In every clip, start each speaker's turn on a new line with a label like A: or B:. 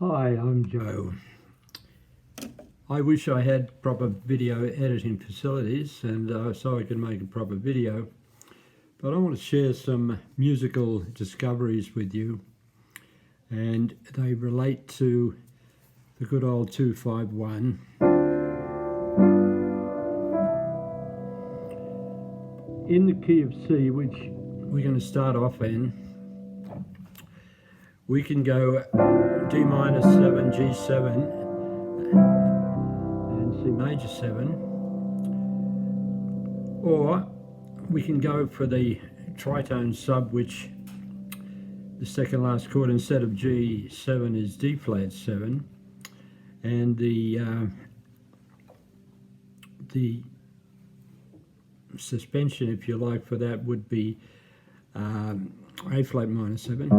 A: Hi, I'm Joe. I wish I had proper video editing facilities and so I could make a proper video, but I want to share some musical discoveries with you, and they relate to the good old 251. In the key of C, which we're going to start off in, we can go D minor 7, G7, and C major 7, or we can go for the tritone sub, which the second last chord instead of G7 is D flat 7, and the suspension, if you like, for that would be A flat minor 7.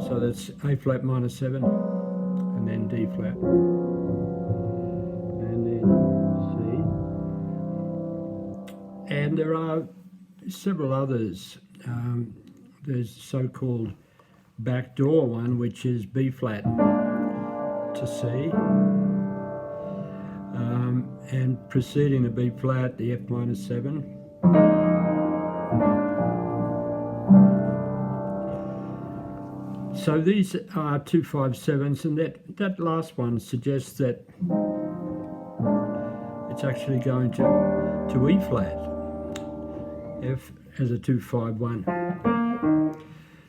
A: So that's A flat minor 7, and then D flat, and then C. And there are several others. There's the so-called backdoor one, which is B flat to C, and preceding the B flat, the F minor 7. So these are 257s, and that last one suggests that it's actually going to E flat, F as a 251.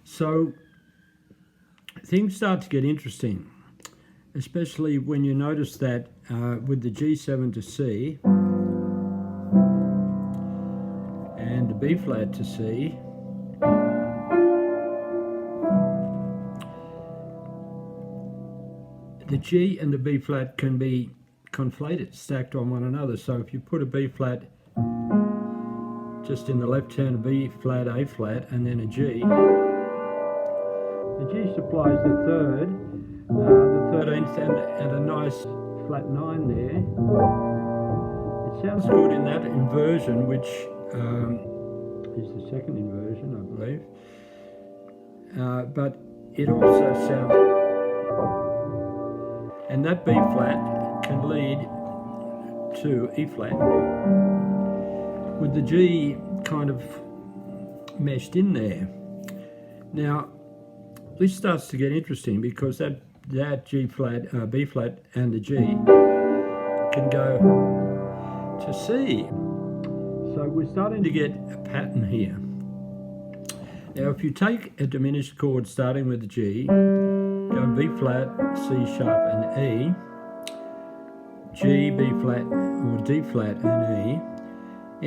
A: So things start to get interesting, especially when you notice that with the G7 to C and the B flat to C, the G and the B flat can be conflated, stacked on one another. So if you put a B flat just in the left hand, a B flat, A flat, and then a G, the G supplies the third, the 13th, and a nice flat 9 there. It sounds good in that inversion, which is the second inversion, I believe. But it also sounds, and that B flat can lead to E flat, with the G kind of meshed in there. Now, this starts to get interesting because that G flat, B flat, and the G can go to C. So we're starting to get a pattern here. Now, if you take a diminished chord starting with the G, go B flat, C sharp, and E, G, B flat, or D flat and E,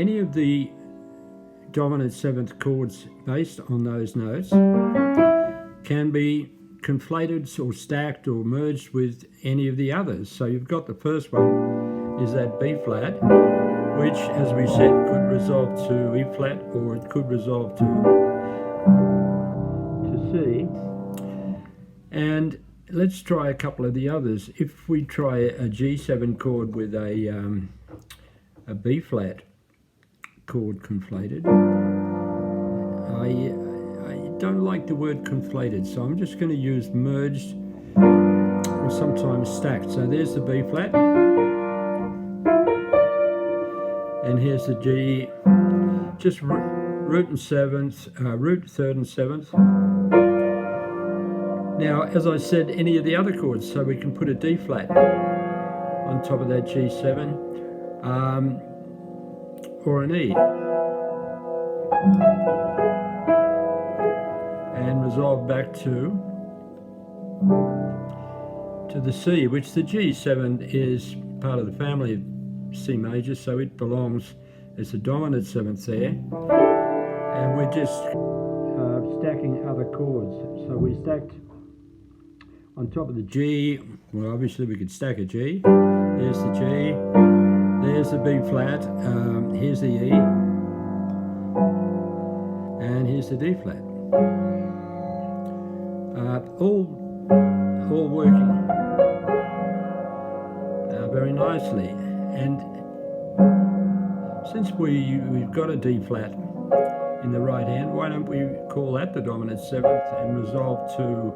A: any of the dominant seventh chords based on those notes can be conflated or stacked or merged with any of the others. So you've got the first one is that B flat, which, as we said, could resolve to E flat, or it could resolve to C. And let's try a couple of the others. If we try a G7 chord with a B flat chord conflated, I don't like the word conflated, so I'm just going to use merged or sometimes stacked. So there's the B flat, and here's the G, just root and seventh, root, third and seventh. Now, as I said, any of the other chords, so we can put a D flat on top of that G7, or an E, and resolve back to the C, which the G7 is part of the family of C major, so it belongs as the dominant seventh there, and we're just stacking other chords. So we stacked on top of the G. Well, obviously we could stack a G. There's the G, there's the B flat, here's the E, and here's the D flat. All working very nicely. And since we've got a D flat in the right hand. Why don't we call that the dominant seventh and resolve to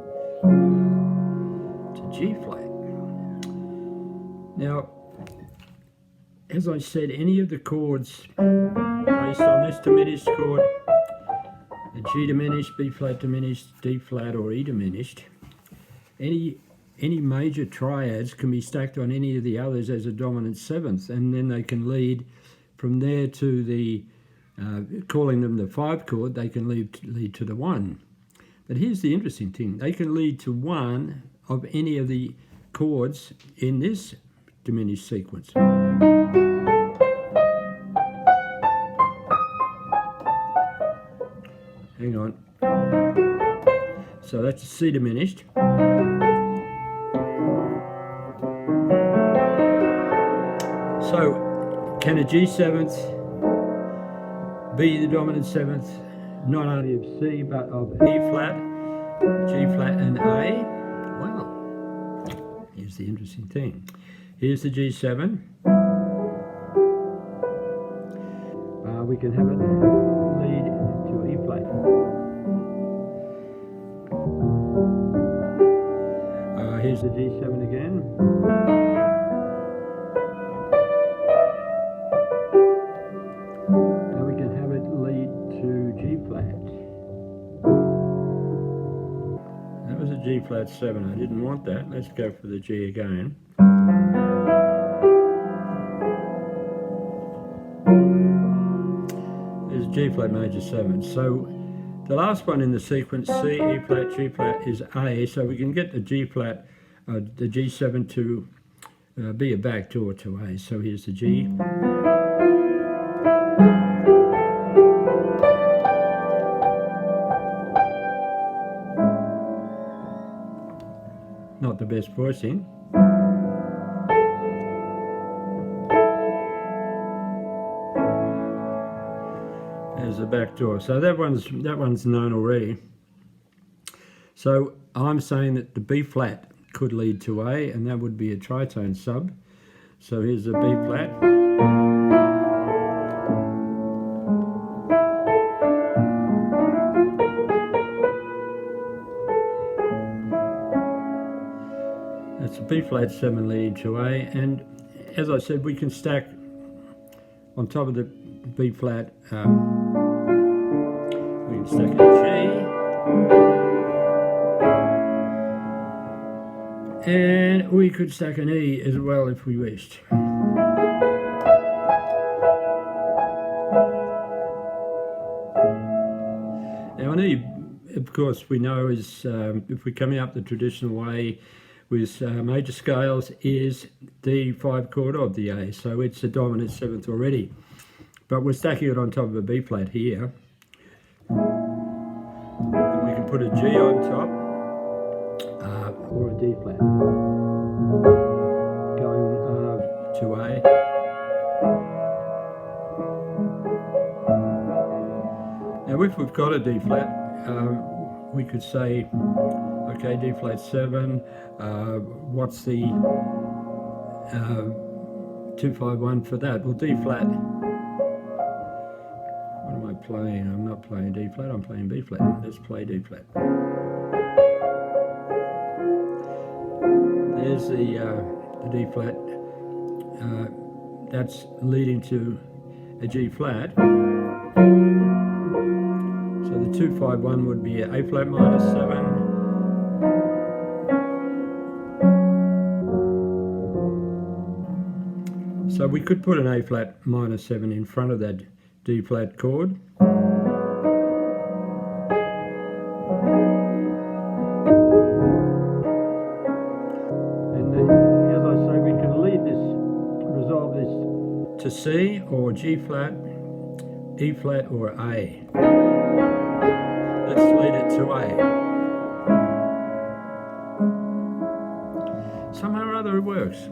A: G flat? Now, as I said, any of the chords based on this diminished chord, a G diminished, B flat diminished, D flat, or E diminished, any major triads can be stacked on any of the others as a dominant seventh, and then they can lead from there to the, calling them the 5 chord, they can lead to the 1. But here's the interesting thing, they can lead to one of any of the chords in this diminished sequence. Hang on. So that's a C diminished. So can a G seventh be the dominant seventh not only of C but of E flat, G flat and A? Well, here's the interesting thing. Here's the G7. We can have it lead to E flat. Here's the G7 again. And we can have it lead to G flat. That was a G flat 7. I didn't want that. Let's go for the G again. There's G flat major 7. So the last one in the sequence, C, E flat, G flat, is A. So we can get the G flat, the G7 to be a backdoor to A. So here's the G. Not the best voicing. There's the back door. So that one's known already. So I'm saying that the B flat could lead to A, and that would be a tritone sub. So here's the B flat. That's a B flat 7 leading to A, and as I said, we can stack on top of the B flat, we can stack a G, and we could stack an E as well if we wished. Now an E, of course, we know is, if we're coming up the traditional way with major scales, is the 5 chord of the A, so it's a dominant seventh already. But we're stacking it on top of a B flat here. And we can put a G on top, or a D flat, going to A. Now if we've got a D flat, we could say, okay, D flat 7, what's the 2-5-1 for that? Well, D flat, what am I playing? I'm not playing D flat, I'm playing B flat. Let's play D flat. There's the D flat, that's leading to a G flat. So the 2-5-1 would be A flat minus 7. So we could put an A flat minus 7 in front of that D flat chord. And then, as I say, we can lead this, resolve this to C or G flat, E flat or A. Let's lead it to A. Somehow or other it works.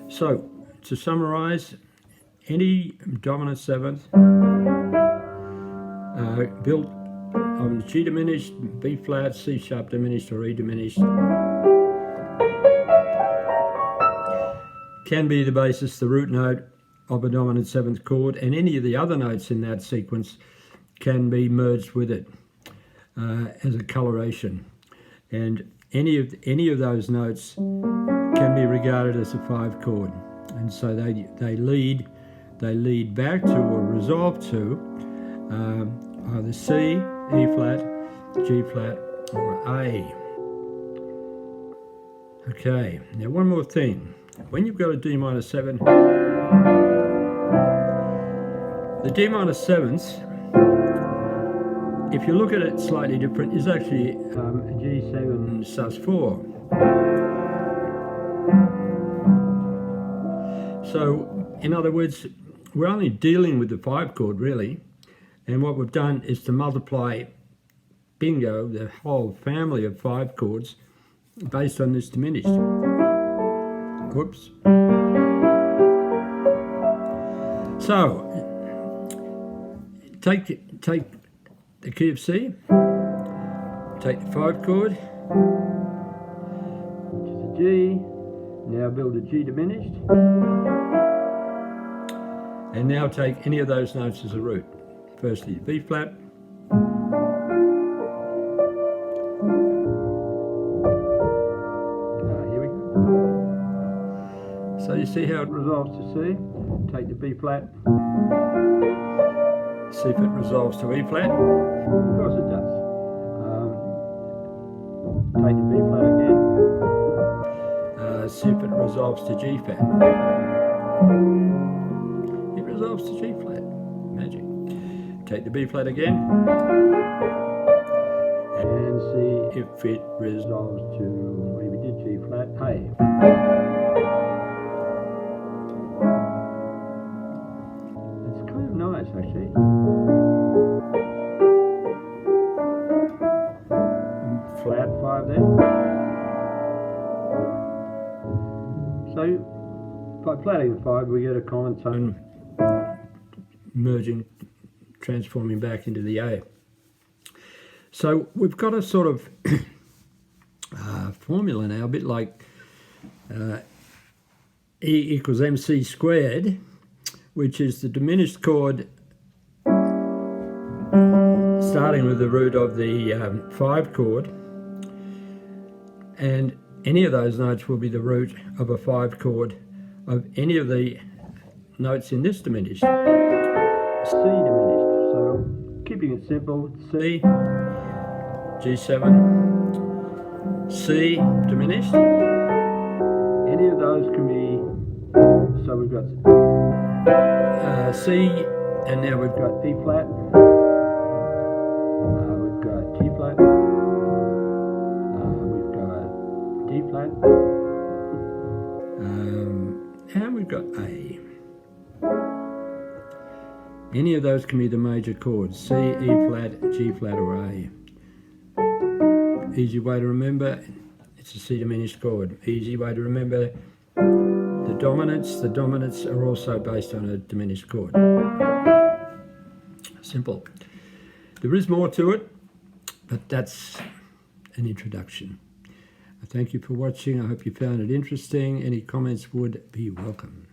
A: So, to summarize, any dominant seventh built on G diminished, B flat, C sharp diminished or E diminished can be the basis, the root note of a dominant seventh chord, and any of the other notes in that sequence can be merged with it as a coloration, and any of those notes can be regarded as a 5 chord, and so they lead back to or resolve to either C, E flat, G flat, or A. Okay, now one more thing. When you've got a D minor 7, the D minor 7th, if you look at it slightly different, is actually G7 sus4. So, in other words, we're only dealing with the 5 chord really, and what we've done is to multiply, bingo, the whole family of 5 chords based on this diminished. Whoops. So, take the key of C, take the 5 chord, which is a G, now build a G diminished, and now take any of those notes as a root. Firstly, B flat, here we go. So you see how it resolves to C, take the B flat, see if it resolves to E flat. Of course it does. Take the B flat again. See if it resolves to G flat. It resolves to G flat. Magic. Take the B flat again. And see if it resolves to, we did G flat, A. It's kind of nice actually. Flat 5 there. So by flatting the 5 we get a common tone merging, transforming back into the A. So we've got a sort of formula now, a bit like E equals MC squared, which is the diminished chord starting with the root of the 5 chord, and any of those notes will be the root of a 5 chord of any of the notes in this diminished. C diminished. So keeping it simple, C, G7, C diminished. Any of those can be, so we've got C, and now we've got E flat, we've got G flat, we've got D flat, and we've got A. Any of those can be the major chords, C, E flat, G flat, or A. Easy way to remember, it's a C diminished chord. Easy way to remember the dominants are also based on a diminished chord. Simple. There is more to it, but that's an introduction. Thank you for watching. I hope you found it interesting. Any comments would be welcome.